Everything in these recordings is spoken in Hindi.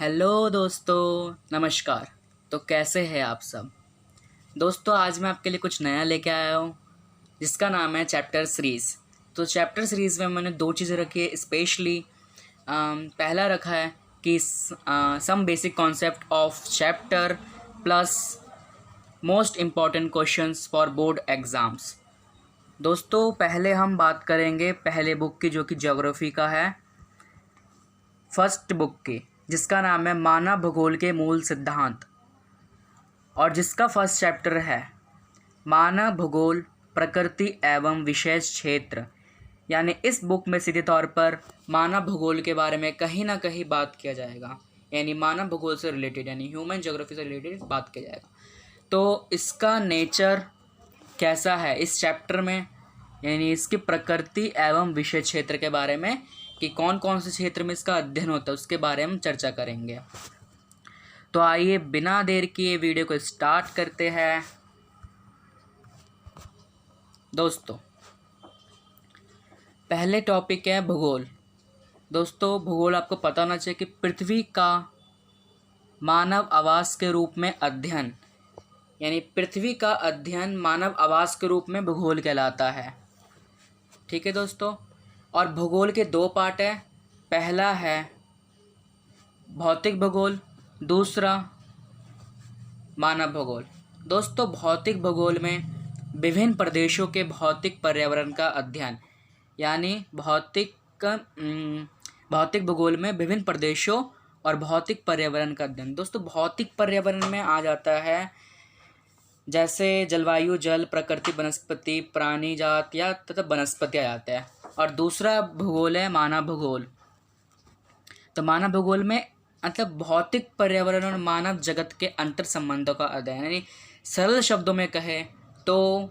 हेलो दोस्तों, नमस्कार। तो कैसे हैं आप सब दोस्तों? आज मैं आपके लिए कुछ नया लेके आया हूँ जिसका नाम है चैप्टर सीरीज़। तो चैप्टर सीरीज़ में मैंने दो चीज़ें रखी है स्पेशली। पहला रखा है कि some basic concept of chapter plus most important questions for board exams. दोस्तों पहले हम बात करेंगे पहले बुक की, जो कि ज्योग्राफी का है, फर्स्ट बुक की, जिसका नाम है मानव भूगोल के मूल सिद्धांत, और जिसका फर्स्ट चैप्टर है मानव भूगोल प्रकृति एवं विशेष क्षेत्र। यानी इस बुक में सीधे तौर पर मानव भूगोल के बारे में कहीं ना कहीं बात किया जाएगा, यानी मानव भूगोल से रिलेटेड, यानी ह्यूमन ज्योग्राफी से रिलेटेड बात किया जाएगा। तो इसका नेचर कैसा है इस चैप्टर में, यानी इसकी प्रकृति एवं विशेष क्षेत्र के बारे में, कि कौन कौन से क्षेत्र में इसका अध्ययन होता है, उसके बारे में हम चर्चा करेंगे। तो आइए बिना देर किए वीडियो को स्टार्ट करते हैं। दोस्तों पहले टॉपिक है भूगोल। दोस्तों भूगोल आपको पता होना चाहिए कि पृथ्वी का मानव आवास के रूप में अध्ययन, यानी पृथ्वी का अध्ययन मानव आवास के रूप में भूगोल कहलाता है। ठीक है दोस्तों, और भूगोल के दो पार्ट है। पहला है भौतिक भूगोल, दूसरा मानव भूगोल। दोस्तों भौतिक भूगोल में विभिन्न प्रदेशों के भौतिक पर्यावरण का अध्ययन, यानी भौतिक भूगोल में विभिन्न प्रदेशों और भौतिक पर्यावरण का अध्ययन। दोस्तों भौतिक पर्यावरण में आ जाता है जैसे जलवायु, जल, प्रकृति, वनस्पति, प्राणी जात या तथा वनस्पति आ जाते हैं। और दूसरा भूगोल है मानव भूगोल। तो मानव भूगोल में मतलब भौतिक पर्यावरण और मानव जगत के अंतर संबंधों का अध्ययन, यानी सरल शब्दों में कहे तो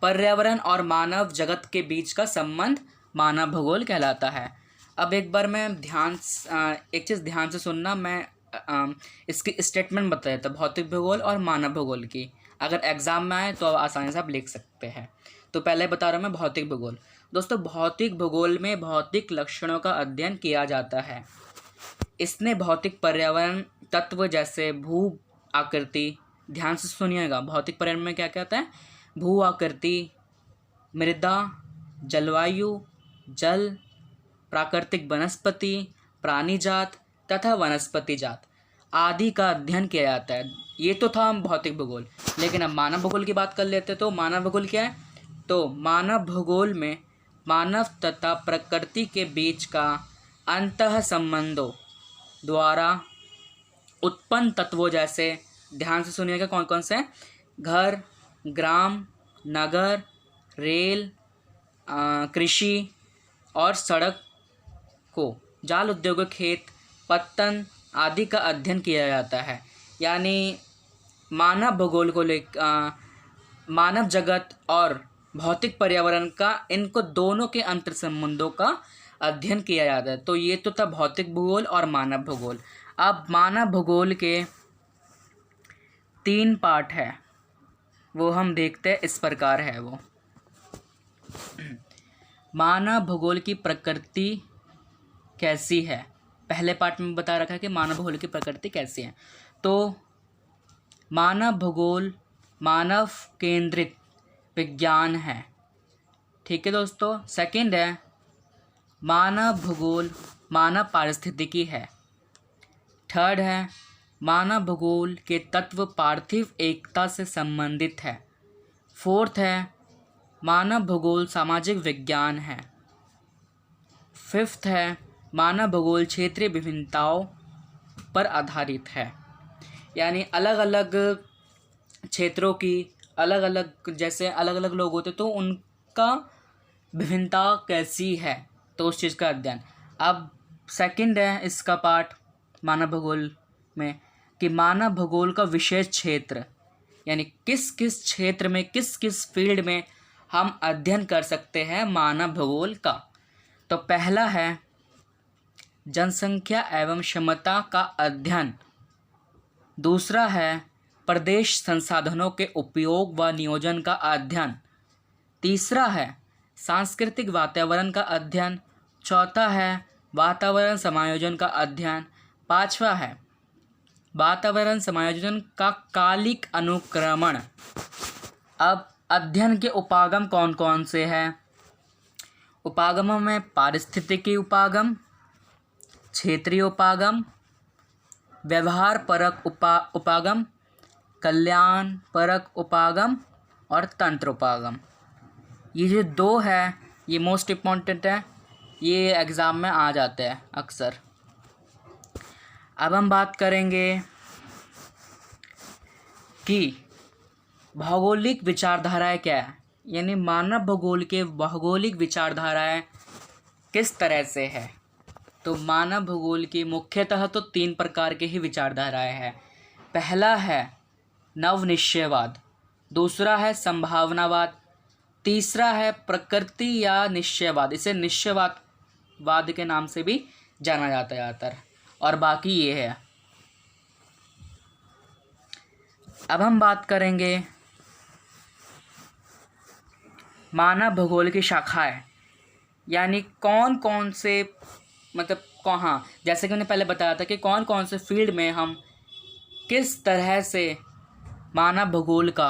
पर्यावरण और मानव जगत के बीच का संबंध मानव भूगोल कहलाता है। अब एक बार मैं एक चीज़ ध्यान से सुनना, मैं इसकी स्टेटमेंट बता देता हूँ भौतिक भूगोल और मानव भूगोल की। अगर एग्ज़ाम में आए तो आसानी से आप लिख सकते हैं। तो पहले बता रहा हूँ मैं भौतिक भूगोल। दोस्तों भौतिक भूगोल में भौतिक लक्षणों का अध्ययन किया जाता है। इसने भौतिक पर्यावरण तत्व जैसे भू आकृति, ध्यान से सुनिएगा, भौतिक पर्यावरण में क्या क्या आता है? भू आकृति, मृदा, जलवायु, जल, प्राकृतिक वनस्पति, प्राणी जात तथा वनस्पति जात आदि का अध्ययन किया जाता है। ये तो था हम भौतिक भूगोल, लेकिन अब मानव भूगोल की बात कर लेते हैं। तो मानव भूगोल क्या है? तो मानव भूगोल में मानव तथा प्रकृति के बीच का अंतः संबंधों द्वारा उत्पन्न तत्वों जैसे, ध्यान से सुनिएगा कौन कौन से हैं? घर, ग्राम, नगर, रेल, कृषि और सड़क को, जाल उद्योग, खेत, पत्तन आदि का अध्ययन किया जाता है। यानी मानव भूगोल को मानव जगत और भौतिक पर्यावरण का, इनको दोनों के अंतर संबंधों का अध्ययन किया जाता है। तो ये तो था भौतिक भूगोल और मानव भूगोल। अब मानव भूगोल के 3 पार्ट है, वो हम देखते हैं। इस प्रकार है वो। मानव भूगोल की प्रकृति कैसी है? पहले पार्ट में बता रखा है कि मानव भूगोल की प्रकृति कैसी है। तो मानव भूगोल मानव केंद्रित विज्ञान है। ठीक है दोस्तों। सेकंड है मानव भूगोल मानव पारिस्थितिकी है। थर्ड है मानव भूगोल के तत्व पार्थिव एकता से संबंधित है। फोर्थ है मानव भूगोल सामाजिक विज्ञान है। फिफ्थ है मानव भूगोल क्षेत्रीय विभिन्नताओं पर आधारित है। यानी अलग अलग क्षेत्रों की अलग अलग, जैसे अलग अलग लोग होते तो उनका विभिन्नता कैसी है, तो उस चीज़ का अध्ययन। अब सेकंड है इसका पार्ट मानव भूगोल में कि मानव भूगोल का विशेष क्षेत्र, यानी किस किस क्षेत्र में, किस किस फील्ड में हम अध्ययन कर सकते हैं मानव भूगोल का। तो पहला है जनसंख्या एवं क्षमता का अध्ययन। दूसरा है प्रदेश संसाधनों के उपयोग व नियोजन का अध्ययन। तीसरा है सांस्कृतिक वातावरण का अध्ययन। चौथा है वातावरण समायोजन का अध्ययन। पांचवा है वातावरण समायोजन का कालिक अनुक्रमण। अब अध्ययन के उपागम कौन कौन से हैं? उपागमों में पारिस्थितिकी उपागम, क्षेत्रीय उपागम, व्यवहार परक उपागम, कल्याण परक उपागम और तंत्र उपागम। ये जो दो है ये मोस्ट इम्पॉर्टेंट है, ये एग्ज़ाम में आ जाते हैं अक्सर। अब हम बात करेंगे कि भौगोलिक विचारधाराएं क्या है, यानी मानव भूगोल के भौगोलिक विचारधाराएं किस तरह से है। तो मानव भूगोल की मुख्यतः तो 3 प्रकार के ही विचारधाराएं हैं। पहला है नवनिश्चयवाद, दूसरा है संभावनावाद, तीसरा है प्रकृति या निश्चयवाद। इसे निश्चयवाद के नाम से भी जाना जाता है ज़्यादातर, और बाकी ये है। अब हम बात करेंगे मानव भूगोल की शाखाएं, यानी कौन कौन से मतलब कहाँ, जैसे कि मैंने पहले बताया था कि कौन कौन से फील्ड में हम किस तरह से मानव भूगोल का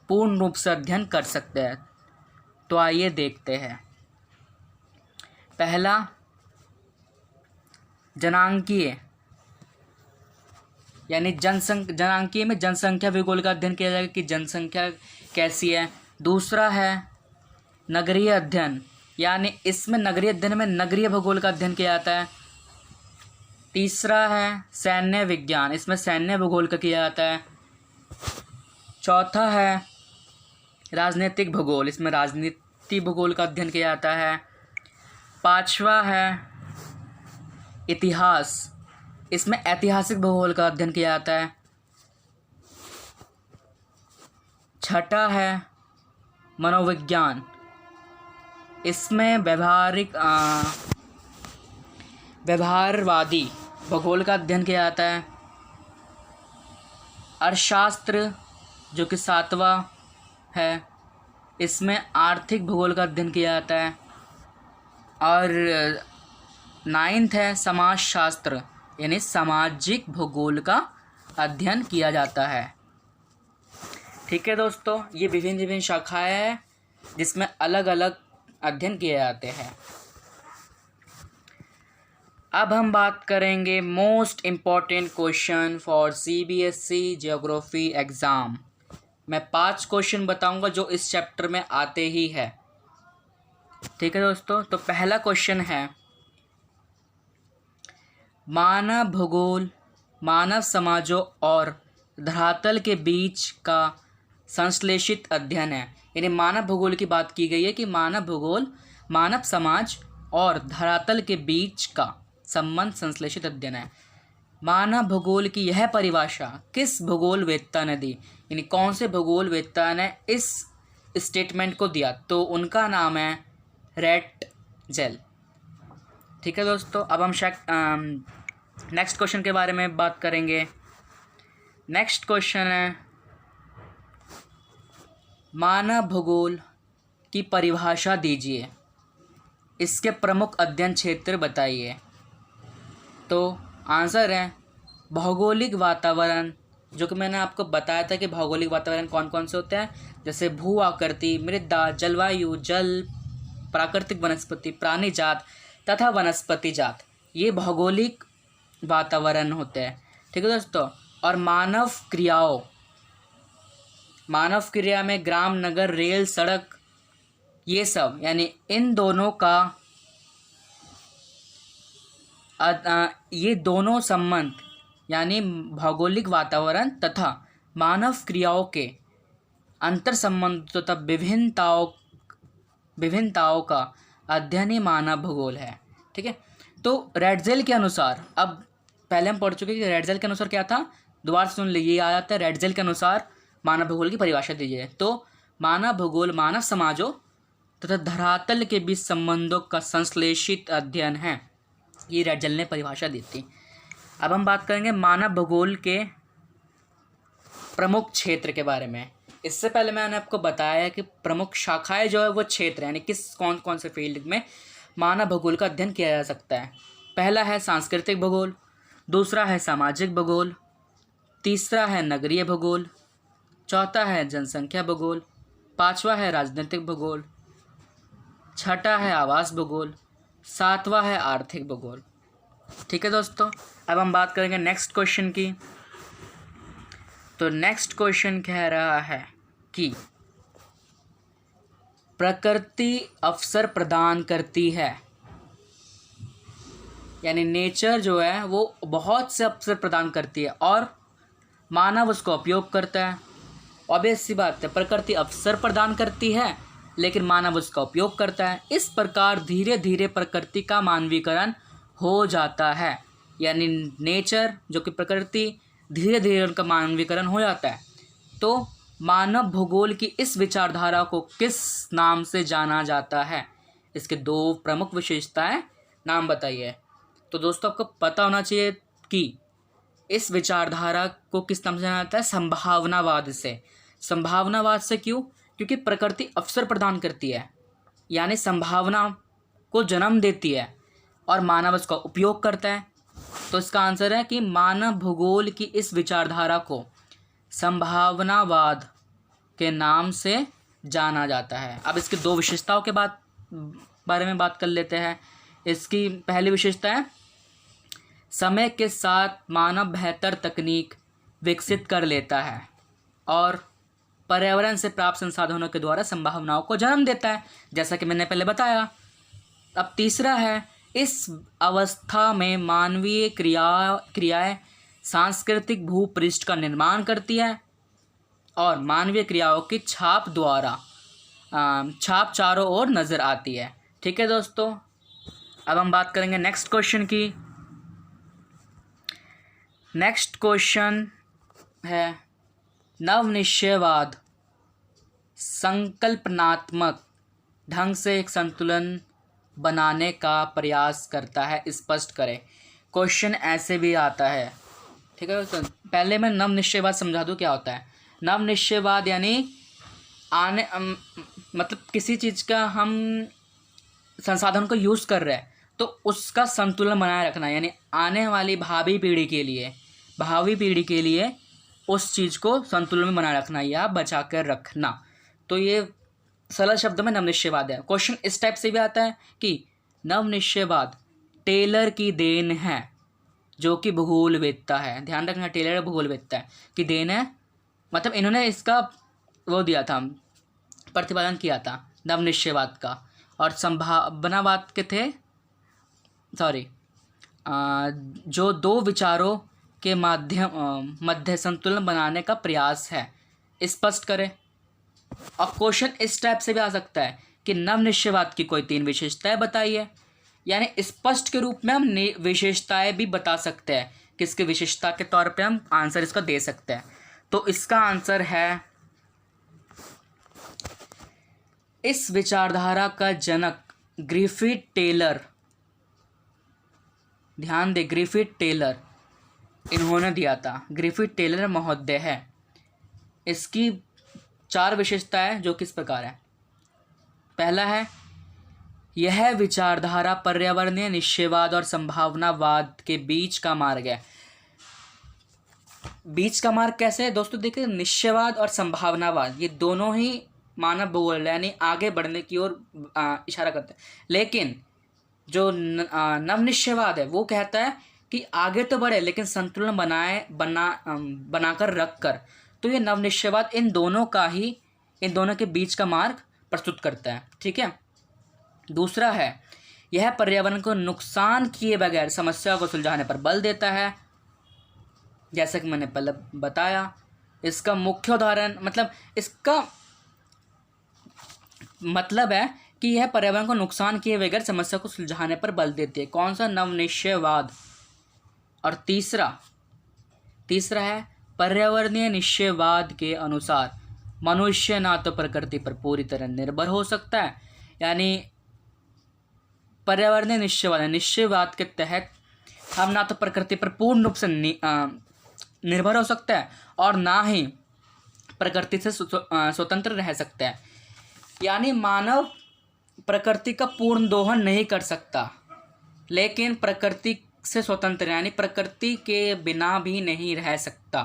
पूर्ण रूप से अध्ययन कर सकते हैं। तो आइए देखते हैं। पहला जनांकीय, यानी जनांकीय में जनसंख्या भूगोल का अध्ययन किया जाएगा कि जनसंख्या कैसी है। दूसरा है नगरीय अध्ययन, यानी इसमें नगरीय अध्ययन में नगरीय भूगोल का अध्ययन किया जाता है। तीसरा है सैन्य विज्ञान, इसमें सैन्य भूगोल का किया जाता है। चौथा है राजनीतिक भूगोल, इसमें राजनीति भूगोल का अध्ययन किया जाता है। पांचवा है इतिहास, इसमें ऐतिहासिक भूगोल का अध्ययन किया जाता है। छठा है मनोविज्ञान, इसमें व्यवहारवादी भूगोल का अध्ययन किया जाता है। अर्थशास्त्र जो कि 7वां है, इसमें आर्थिक भूगोल का अध्ययन किया जाता है। और 9th है समाजशास्त्र, यानी सामाजिक भूगोल का अध्ययन किया जाता है। ठीक है दोस्तों, ये विभिन्न विभिन्न शाखाएं हैं जिसमें अलग अलग अध्ययन किए जाते हैं। अब हम बात करेंगे most important question for CBSE geography exam. मैं 5 क्वेश्चन बताऊंगा जो इस चैप्टर में आते ही है। ठीक है दोस्तों, तो पहला क्वेश्चन है मानव भूगोल मानव समाजों और धरातल के बीच का संश्लेषित अध्ययन है। यानी मानव भूगोल की बात की गई है कि मानव भूगोल मानव समाज और धरातल के बीच का संबंध संश्लेषित अध्ययन है। मानव भूगोल की यह परिभाषा किस भूगोलवेत्ता ने दी, यानी कौन से भूगोलवेत्ता ने इस स्टेटमेंट को दिया, तो उनका नाम है रैटजेल। ठीक है दोस्तों, अब हम नेक्स्ट क्वेश्चन के बारे में बात करेंगे। नेक्स्ट क्वेश्चन है मानव भूगोल की परिभाषा दीजिए, इसके प्रमुख अध्ययन क्षेत्र बताइए। तो आंसर है भौगोलिक वातावरण, जो कि मैंने आपको बताया था कि भौगोलिक वातावरण कौन कौन से होते हैं, जैसे भू आकृति, मृदा, जलवायु, जल, प्राकृतिक वनस्पति, प्राणी जात तथा वनस्पति जात, ये भौगोलिक वातावरण होते हैं। ठीक है दोस्तों, और मानव क्रिया में ग्राम, नगर, रेल, सड़क, ये सब, यानी इन दोनों का ये दोनों संबंध, यानी भौगोलिक वातावरण तथा मानव क्रियाओं के अंतर संबंध तथा विभिन्नताओं का अध्ययन ही मानव भूगोल है। ठीक है, तो रैटजेल के अनुसार, अब पहले हम पढ़ चुके कि रैटजेल के अनुसार क्या था, दोबारा सुन लीजिए, आ जाता है रैटजेल के अनुसार मानव भूगोल की परिभाषा दीजिए। तो मानव भूगोल मानव समाजों तथा धरातल के बीच संबंधों का संश्लेषित अध्ययन है, ये रैटजेल ने परिभाषा दी थी। अब हम बात करेंगे मानव भूगोल के प्रमुख क्षेत्र के बारे में। इससे पहले मैंने आपको बताया है कि प्रमुख शाखाएं जो है वो क्षेत्र, यानी किस कौन कौन से फील्ड में मानव भूगोल का अध्ययन किया जा सकता है। पहला है सांस्कृतिक भूगोल, दूसरा है सामाजिक भूगोल, तीसरा है नगरीय भूगोल, चौथा है जनसंख्या भूगोल, पांचवा है राजनीतिक भूगोल, छठा है आवास भूगोल, सातवां है आर्थिक भूगोल। ठीक है दोस्तों, अब हम बात करेंगे नेक्स्ट क्वेश्चन की। तो नेक्स्ट क्वेश्चन कह रहा है कि प्रकृति अवसर प्रदान करती है, यानी नेचर जो है वो बहुत से अवसर प्रदान करती है और मानव उसका उपयोग करता है। ऑब्वियस सी बात है, प्रकृति अवसर प्रदान करती है लेकिन मानव उसका उपयोग करता है। इस प्रकार धीरे धीरे प्रकृति का मानवीकरण हो जाता है, यानी नेचर जो कि प्रकृति, धीरे धीरे उनका मानवीकरण हो जाता है। तो मानव भूगोल की इस विचारधारा को किस नाम से जाना जाता है? इसके दो प्रमुख विशेषताएं नाम बताइए। तो दोस्तों आपको पता होना चाहिए कि इस विचारधारा को किस नाम से जाना जाता है? संभावनावाद से। संभावनावाद से क्यों? क्योंकि प्रकृति अवसर प्रदान करती है, यानी संभावना को जन्म देती है और मानव उसका उपयोग करता है। तो इसका आंसर है कि मानव भूगोल की इस विचारधारा को संभावनावाद के नाम से जाना जाता है। अब इसकी दो विशेषताओं के बारे में बात कर लेते हैं। इसकी पहली विशेषता है, समय के साथ मानव बेहतर तकनीक विकसित कर लेता है और पर्यावरण से प्राप्त संसाधनों के द्वारा संभावनाओं को जन्म देता है, जैसा कि मैंने पहले बताया। अब तीसरा है, इस अवस्था में मानवीय क्रियाएं सांस्कृतिक भूपृष्ठ का निर्माण करती है और मानवीय क्रियाओं की छाप चारों ओर नज़र आती है। ठीक है दोस्तों, अब हम बात करेंगे नेक्स्ट क्वेश्चन की। नेक्स्ट क्वेश्चन है, नवनिश्चयवाद संकल्पनात्मक ढंग से एक संतुलन बनाने का प्रयास करता है, स्पष्ट करें। क्वेश्चन ऐसे भी आता है। ठीक है दोस्तों, पहले मैं नवनिश्चयवाद समझा दूँ क्या होता है। नवनिश्चयवाद यानी मतलब किसी चीज़ का हम संसाधन को यूज़ कर रहे हैं तो उसका संतुलन बनाए रखना, यानी आने वाली भावी पीढ़ी के लिए उस चीज़ को संतुलन में बनाए रखना या बचा कर रखना। तो ये सरल शब्द में नवनिश्चयवाद है। क्वेश्चन इस टाइप से भी आता है कि नवनिश्चयवाद टेलर की देन है, जो कि भूगोलवेत्ता है। ध्यान रखना, टेलर भूगोलवेत्ता है की देन है, मतलब इन्होंने इसका वो दिया था, प्रतिपादन किया था नवनिश्चयवाद का। और संभावनावाद के थे जो दो विचारों के मध्य संतुलन बनाने का प्रयास है, स्पष्ट करें। और क्वेश्चन इस टाइप से भी आ सकता है कि नवनिश्चयवाद की कोई 3 विशेषताएं बताइए, यानी स्पष्ट के रूप में हम विशेषताएं भी बता सकते हैं, किसकी विशेषता के तौर पे हम आंसर इसका दे सकते हैं। तो इसका आंसर है, इस विचारधारा का जनक ग्रिफिथ टेलर, ध्यान दे, ग्रिफिथ टेलर इन्होंने दिया था, ग्रिफिथ टेलर महोदय है। इसकी 4 विशेषताएं जो किस प्रकार है। पहला है, यह विचारधारा पर्यावरणीय निश्चयवाद और संभावनावाद के बीच का मार्ग है। बीच का मार्ग कैसे है दोस्तों? देखिए, निश्चयवाद और संभावनावाद ये दोनों ही मानव भूगोल यानी आगे बढ़ने की ओर इशारा करते हैं, लेकिन जो नवनिश्चयवाद है वो कहता है कि आगे तो बढ़े लेकिन संतुलन बनाकर रख कर। तो ये नवनिश्चयवाद इन दोनों के बीच का मार्ग प्रस्तुत करता है। ठीक है। दूसरा है, यह पर्यावरण को नुकसान किए बगैर समस्या को सुलझाने पर बल देता है, जैसा कि मैंने पहले बताया। इसका मुख्य उदाहरण इसका मतलब है कि यह पर्यावरण को नुकसान किए बगैर समस्या को सुलझाने पर बल देती है। कौन सा? नवनिश्चयवाद। और तीसरा है, पर्यावरणीय निश्चयवाद के अनुसार मनुष्य ना तो प्रकृति पर पूरी तरह निर्भर हो सकता है, यानी पर्यावरणीय निश्चयवाद के तहत हम ना तो प्रकृति पर पूर्ण रूप से निर्भर हो सकता है और ना ही प्रकृति से स्वतंत्र रह सकता है। यानी मानव प्रकृति का पूर्ण दोहन नहीं कर सकता, लेकिन प्रकृति से स्वतंत्र यानी प्रकृति के बिना भी नहीं रह सकता।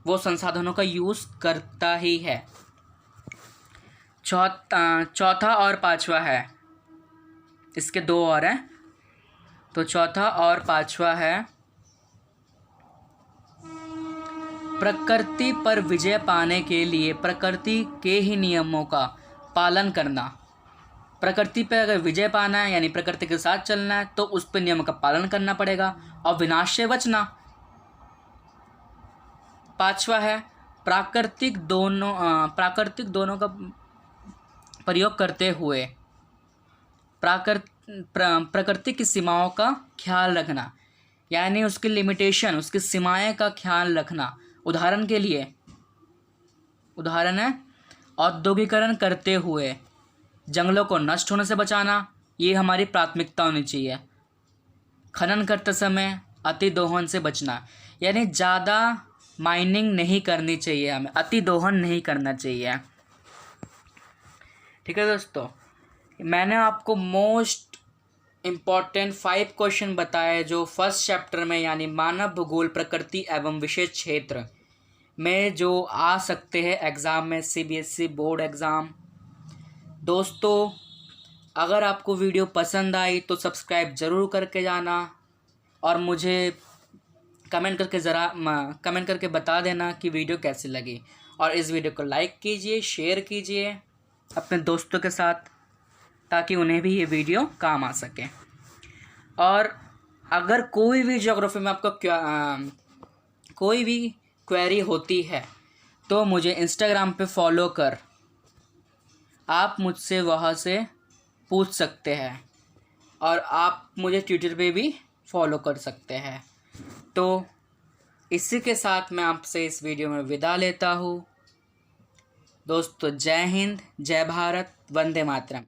वो संसाधनों का यूज़ करता ही है। चौथा और पांचवा है, इसके दो और हैं। तो चौथा और पांचवा है, प्रकृति पर विजय पाने के लिए प्रकृति के ही नियमों का पालन करना। प्रकृति पे अगर विजय पाना है यानी प्रकृति के साथ चलना है तो उस पे नियमों का पालन करना पड़ेगा और विनाश से बचना। पांचवा है, प्राकृतिक दोनों का प्रयोग करते हुए प्रकृति की सीमाओं का ख्याल रखना, यानी उसकी लिमिटेशन, उसकी सीमाएं का ख्याल रखना। उदाहरण के लिए, उदाहरण है औद्योगिकरण करते हुए जंगलों को नष्ट होने से बचाना, ये हमारी प्राथमिकता होनी चाहिए। खनन करते समय अति दोहन से बचना, यानी ज़्यादा माइनिंग नहीं करनी चाहिए, हमें अति दोहन नहीं करना चाहिए। ठीक है दोस्तों, मैंने आपको मोस्ट इम्पॉर्टेंट 5 क्वेश्चन बताए जो फर्स्ट चैप्टर में यानी मानव भूगोल प्रकृति एवं विशेष क्षेत्र में जो आ सकते हैं एग्ज़ाम में, CBSE बोर्ड एग्ज़ाम। दोस्तों, अगर आपको वीडियो पसंद आई तो सब्सक्राइब ज़रूर करके जाना और मुझे कमेंट करके बता देना कि वीडियो कैसी लगी। और इस वीडियो को लाइक कीजिए, शेयर कीजिए अपने दोस्तों के साथ ताकि उन्हें भी ये वीडियो काम आ सके। और अगर कोई भी ज्योग्राफी में आपको कोई भी क्वेरी होती है तो मुझे इंस्टाग्राम पे फॉलो कर आप मुझसे वहाँ से पूछ सकते हैं और आप मुझे ट्विटर पे भी फॉलो कर सकते हैं। तो इसी के साथ मैं आपसे इस वीडियो में विदा लेता हूँ। दोस्तों, जय हिंद, जय भारत, वंदे मातरम।